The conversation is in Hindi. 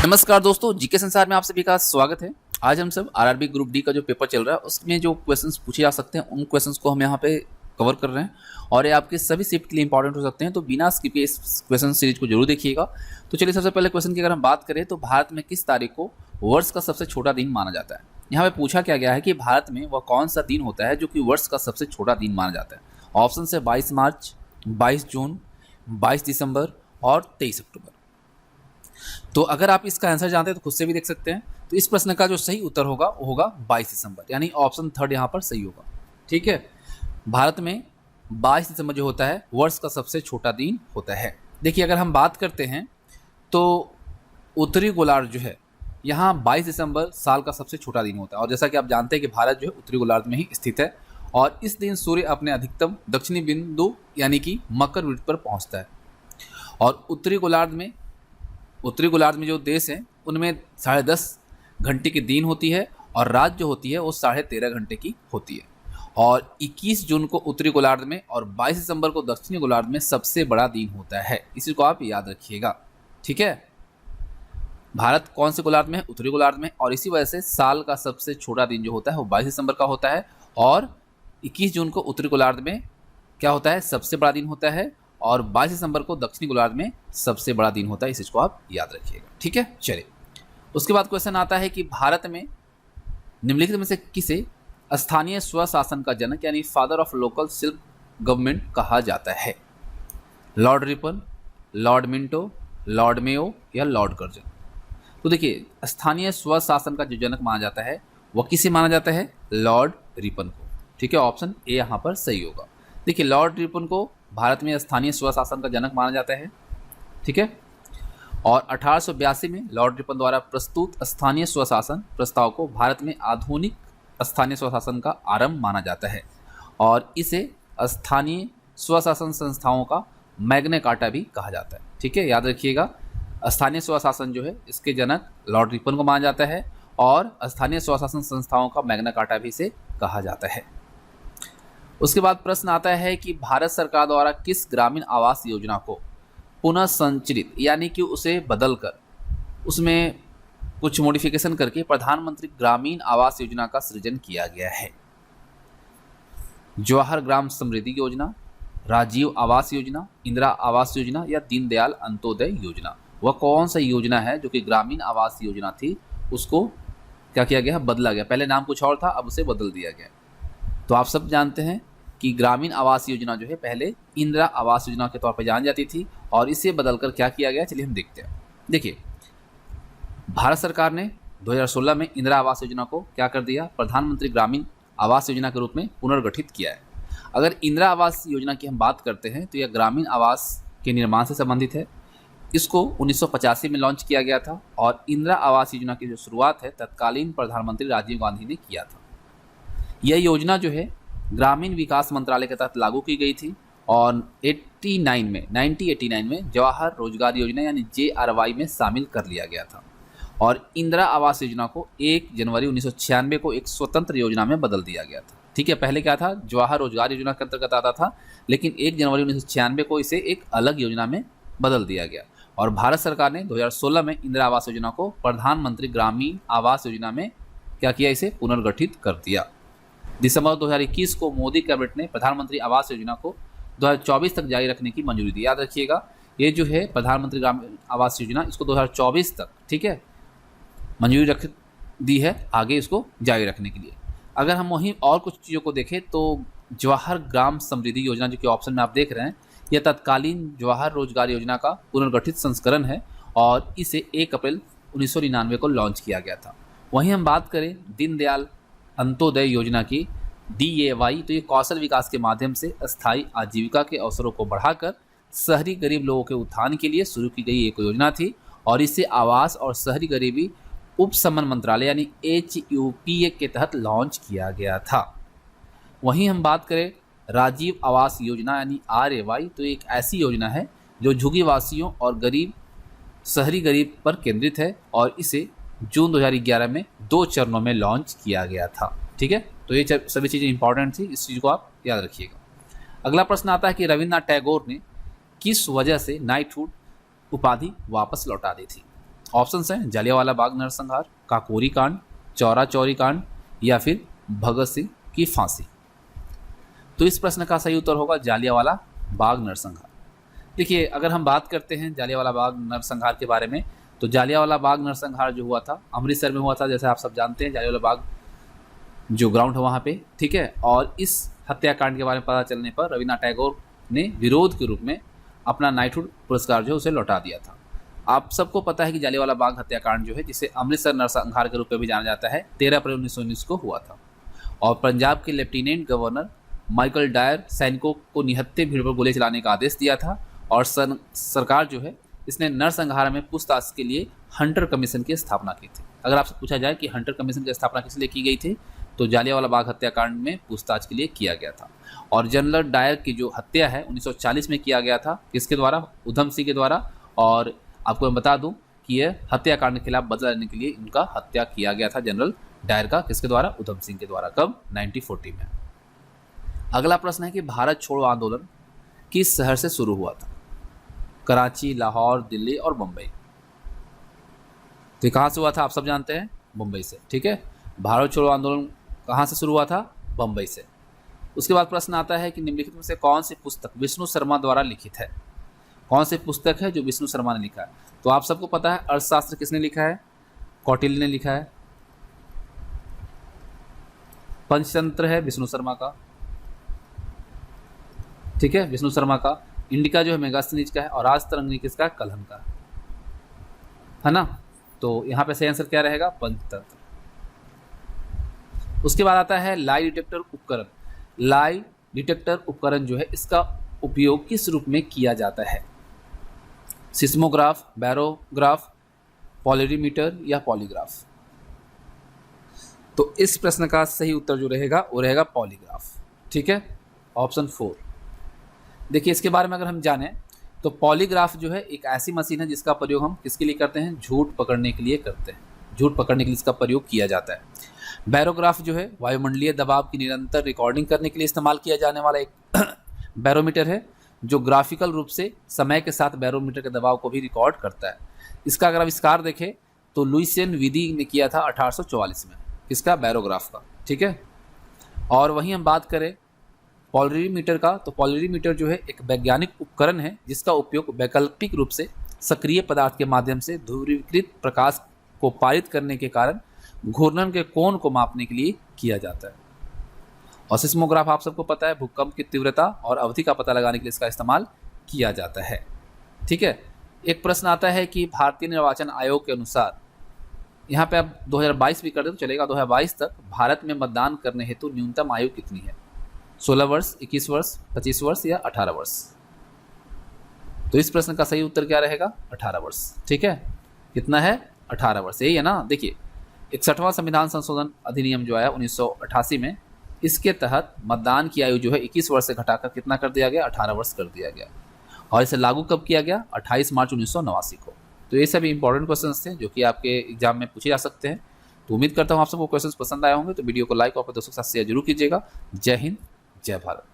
नमस्कार दोस्तों, जीके संसार में आप सभी का स्वागत है। आज हम सब आरआरबी ग्रुप डी का जो पेपर चल रहा है उसमें जो क्वेश्चंस पूछे जा सकते हैं उन क्वेश्चंस को हम यहाँ पे कवर कर रहे हैं और ये आपके सभी शिफ्ट के लिए इंपॉर्टेंट हो सकते हैं, तो बिना स्किप किए इस क्वेश्चन सीरीज को जरूर देखिएगा। तो चलिए सबसे पहले क्वेश्चन की अगर हम बात करें तो भारत में किस तारीख को वर्ष का सबसे छोटा दिन माना जाता है। यहाँ पे पूछा क्या गया है कि भारत में वह कौन सा दिन होता है जो कि वर्ष का सबसे छोटा दिन माना जाता है। ऑप्शन है 22 मार्च, 22 जून, 22 दिसंबर और 23 अक्टूबर। तो अगर आप इसका आंसर जानते हैं तो खुद से भी देख सकते हैं। तो इस प्रश्न का जो सही उत्तर होगा वो होगा 22 दिसंबर, यानी ऑप्शन थर्ड यहाँ पर सही होगा। ठीक है, भारत में 22 दिसंबर जो होता है वर्ष का सबसे छोटा दिन होता है। देखिए अगर हम बात करते हैं तो उत्तरी गोलार्ध जो है यहाँ 22 दिसंबर साल का सबसे छोटा दिन होता है और जैसा कि आप जानते हैं कि भारत जो है उत्तरी गोलार्ध में ही स्थित है और इस दिन सूर्य अपने अधिकतम दक्षिणी बिंदु यानी कि मकर वृत्त पर पहुँचता है। और उत्तरी गोलार्ध में जो देश हैं उनमें 10.5 घंटे की दिन होती है और रात जो होती है वो 13.5 घंटे की होती है। और 21 जून को उत्तरी गोलार्ध में और 22 दिसंबर को दक्षिणी गोलार्ध में सबसे बड़ा दिन होता है। इसी को आप याद रखिएगा। ठीक है, भारत कौन से गोलार्ध में है? उत्तरी गोलार्ध में, और इसी वजह से साल का सबसे छोटा दिन जो होता है वो 22 दिसंबर का होता है और 21 जून को उत्तरी गोलार्ध में क्या होता है? सबसे बड़ा दिन होता है और 22 दिसंबर को दक्षिणी गोलार्ध में सबसे बड़ा दिन होता है। इस चीज को आप याद रखिएगा। ठीक है, चलिए उसके बाद क्वेश्चन आता है कि भारत में निम्नलिखित में से किसे स्थानीय स्वशासन का जनक यानी father of local self government कहा जाता है? Lord Ripon, Lord Minto, Lord Mayo या लॉर्ड कर्जन? तो देखिए स्थानीय स्वशासन का जो जनक माना जाता है वह किसे माना जाता है? लॉर्ड रिपन को। ठीक है, ऑप्शन ए यहाँ पर सही होगा। देखिए लॉर्ड रिपन को भारत में स्थानीय स्वशासन का जनक माना जाता है। ठीक है, और 1882 में लॉर्ड रिपन द्वारा प्रस्तुत स्थानीय स्वशासन प्रस्ताव को भारत में आधुनिक स्थानीय स्वशासन का आरंभ माना जाता है और इसे स्थानीय स्वशासन संस्थाओं का मैग्ना कार्टा भी कहा जाता है। ठीक है, याद रखिएगा स्थानीय स्वशासन जो है इसके जनक लॉर्ड रिपन को माना जाता है और स्थानीय स्वशासन संस्थाओं का मैग्ना कार्टा भी इसे कहा जाता है। उसके बाद प्रश्न आता है कि भारत सरकार द्वारा किस ग्रामीण आवास योजना को पुनः संचलित यानी कि उसे बदलकर उसमें कुछ मॉडिफिकेशन करके प्रधानमंत्री ग्रामीण आवास योजना का सृजन किया गया है? जवाहर ग्राम समृद्धि योजना, राजीव आवास योजना, इंदिरा आवास योजना या दीनदयाल अंत्योदय योजना? वह कौन सा योजना है जो कि ग्रामीण आवास योजना थी उसको क्या किया गया? बदला गया। पहले नाम कुछ और था, अब उसे बदल दिया गया। तो आप सब जानते हैं कि ग्रामीण आवास योजना जो है पहले इंदिरा आवास योजना के तौर पर जानी जाती थी और इसे बदलकर क्या किया गया? चलिए हम देखते हैं। देखिए भारत सरकार ने 2016 में इंदिरा आवास योजना को क्या कर दिया? प्रधानमंत्री ग्रामीण आवास योजना के रूप में पुनर्गठित किया है। अगर इंदिरा आवास योजना की हम बात करते हैं तो यह ग्रामीण आवास के निर्माण से संबंधित है। इसको 1985 में लॉन्च किया गया था और इंदिरा आवास योजना की जो शुरुआत है तत्कालीन प्रधानमंत्री राजीव गांधी ने किया था। यह योजना जो है ग्रामीण विकास मंत्रालय के तहत लागू की गई थी और 1989 में जवाहर रोजगार योजना यानी JRY में शामिल कर लिया गया था और इंदिरा आवास योजना को 1 जनवरी 1996 को एक स्वतंत्र योजना में बदल दिया गया था। ठीक है, पहले क्या था? जवाहर रोजगार योजना के अंतर्गत आता था, लेकिन 1 जनवरी 1996 को इसे एक अलग योजना में बदल दिया गया और भारत सरकार ने 2016 में इंदिरा आवास योजना को प्रधानमंत्री ग्रामीण आवास योजना में क्या किया? इसे पुनर्गठित कर दिया। दिसंबर 2021 को मोदी कैबिनेट ने प्रधानमंत्री आवास योजना को 2024 तक जारी रखने की मंजूरी दी। याद रखिएगा ये जो है प्रधानमंत्री ग्रामीण आवास योजना इसको 2024 तक, ठीक है, मंजूरी रख दी है आगे इसको जारी रखने के लिए। अगर हम वहीं और कुछ चीज़ों को देखें तो जवाहर ग्राम समृद्धि योजना जो कि ऑप्शन में आप देख रहे हैं यह तत्कालीन जवाहर रोजगार योजना का पुनर्गठित संस्करण है और इसे 1 अप्रैल 1999 को लॉन्च किया गया था। वहीं हम बात करें दीनदयाल अंत्योदय योजना की DAY तो ये कौशल विकास के माध्यम से अस्थायी आजीविका के अवसरों को बढ़ाकर शहरी गरीब लोगों के उत्थान के लिए शुरू की गई एक योजना थी और इसे आवास और शहरी गरीबी उपशमन मंत्रालय यानी HUPA के तहत लॉन्च किया गया था। वहीं हम बात करें राजीव आवास योजना यानी RAY तो एक ऐसी योजना है जो झुग्गीवासियों और शहरी गरीब पर केंद्रित है और इसे जून 2011 में 2 चरणों में लॉन्च किया गया था। ठीक है, तो ये सभी चीज़ें इंपॉर्टेंट थी, इस चीज़ को आप याद रखिएगा। अगला प्रश्न आता है कि रविन्द्रनाथ टैगोर ने किस वजह से नाइटहुड उपाधि वापस लौटा दी थी? ऑप्शंस हैं जालियांवाला बाग नरसंहार, काकोरी कांड, चौरा चौरी कांड या फिर भगत सिंह की फांसी। तो इस प्रश्न का सही उत्तर होगा जालियांवाला बाग नरसंहार। देखिए, अगर हम बात करते हैं जालियांवाला बाग नरसंहार के बारे में, तो जालियांवाला बाग नरसंहार जो हुआ था अमृतसर में हुआ था, जैसे आप सब जानते हैं जालियांवाला बाग जो ग्राउंड है वहाँ पे, ठीक है। और इस हत्याकांड के बारे में पता चलने पर रविन्द्रनाथ टैगोर ने विरोध के रूप में अपना नाइटहुड पुरस्कार जो है उसे लौटा दिया था। आप सबको पता है कि जालियांवाला बाग हत्याकांड जो है, जिसे अमृतसर नरसंहार के रूप में भी जाना जाता है, 13 अप्रैल 1919 को हुआ था। और पंजाब के लेफ्टिनेंट गवर्नर माइकल डायर सैनिकों को निहत्थे भीड़ पर गोली चलाने का आदेश दिया था। और सरकार जो है इसने नरसंहार में पूछताछ के लिए हंटर कमीशन की स्थापना की थी। अगर आपसे पूछा जाए कि हंटर कमीशन की स्थापना किस लिए की गई थी, तो जालियांवाला बाग हत्याकांड में पूछताछ के लिए किया गया था। और जनरल डायर की जो हत्या है 1940 में किया गया था, किसके द्वारा? उधम सिंह के द्वारा। और आपको मैं बता दूं कि यह हत्याकांड के खिलाफ बदला लेने के लिए इनका हत्या किया गया था जनरल डायर का, किसके द्वारा? उधम सिंह के द्वारा। कब? 1940 में। अगला प्रश्न है कि भारत छोड़ो आंदोलन किस शहर से शुरू हुआ था? कराची, लाहौर, दिल्ली और मुंबई। तो कहाँ से हुआ था? आप सब जानते हैं, मुंबई से, ठीक है। भारत छोड़ो आंदोलन कहाँ से शुरू हुआ था? बम्बई से। उसके बाद प्रश्न आता है कि निम्नलिखित में से कौन सी पुस्तक विष्णु शर्मा द्वारा लिखित है? कौन सी पुस्तक है जो विष्णु शर्मा ने लिखा है? तो आप सबको पता है अर्थशास्त्र किसने लिखा है? कौटिल्य ने लिखा है। पंचतंत्र है विष्णु शर्मा का, ठीक है, विष्णु शर्मा का। इंडिका जो है मेगास्थनीज का है। और आज तरंगिणी किसका है? कलहन का है ना। तो यहाँ पे सही आंसर क्या रहेगा? पंचतंत्र। उसके बाद आता है लाई डिटेक्टर उपकरण। लाई डिटेक्टर उपकरण जो है इसका उपयोग किस रूप में किया जाता है? सिस्मोग्राफ, बैरोग्राफ, पॉलिरीमीटर या पॉलीग्राफ। तो इस प्रश्न का सही उत्तर जो रहेगा वो रहेगा पॉलीग्राफ, ठीक है, ऑप्शन 4। देखिए, इसके बारे में अगर हम जानें तो पॉलीग्राफ जो है एक ऐसी मशीन है जिसका प्रयोग हम किसके लिए करते हैं? झूठ पकड़ने के लिए करते हैं। झूठ पकड़ने के लिए इसका प्रयोग किया जाता है। बैरोग्राफ जो है वायुमंडलीय दबाव की निरंतर रिकॉर्डिंग करने के लिए इस्तेमाल किया जाने वाला एक बैरोमीटर है, जो ग्राफिकल रूप से समय के साथ बैरोमीटर के दबाव को भी रिकॉर्ड करता है। इसका अगर आविष्कार देखें तो लुइसियन विधि ने किया था 1844 में, किसका? बैरोग्राफ का, ठीक है। और वहीं हम बात करें पॉलरीमीटर का, तो पॉलरीमीटर जो है एक वैज्ञानिक उपकरण है जिसका उपयोग वैकल्पिक रूप से सक्रिय पदार्थ के माध्यम से ध्रुवीकृत प्रकाश को पारित करने के कारण घूर्णन के कोण को मापने के लिए किया जाता है। और सिस्मोग्राफ आप सबको पता है भूकंप की तीव्रता और अवधि का पता लगाने के लिए इसका इस्तेमाल किया जाता है, ठीक है। एक प्रश्न आता है कि भारतीय निर्वाचन आयोग के अनुसार, यहाँ पे आप 2022 भी कर दे तो चलेगा, 2022 तक भारत में मतदान करने हेतु न्यूनतम आयु कितनी है? 16 वर्ष, 21 वर्ष, 25 वर्ष या 18 वर्ष। तो इस प्रश्न का सही उत्तर क्या रहेगा? 18 वर्ष, ठीक है। कितना है? 18 वर्ष, यही है ना। देखिए, 61वां संविधान संशोधन अधिनियम जो आया 1988 में, इसके तहत मतदान की आयु जो है 21 वर्ष से घटाकर कितना कर दिया गया? 18 वर्ष कर दिया गया। और इसे लागू कब किया गया? 28 मार्च 1989 को। तो ये सभी इंपॉर्टेंट क्वेश्चंस थे जो कि आपके एग्जाम में पूछे जा सकते हैं। तो उम्मीद करता हूँ आप सबको क्वेश्चंस पसंद आए होंगे। तो वीडियो को लाइक और अपने दोस्तों के साथ शेयर जरूर कीजिएगा। जय हिंद, जय भारत।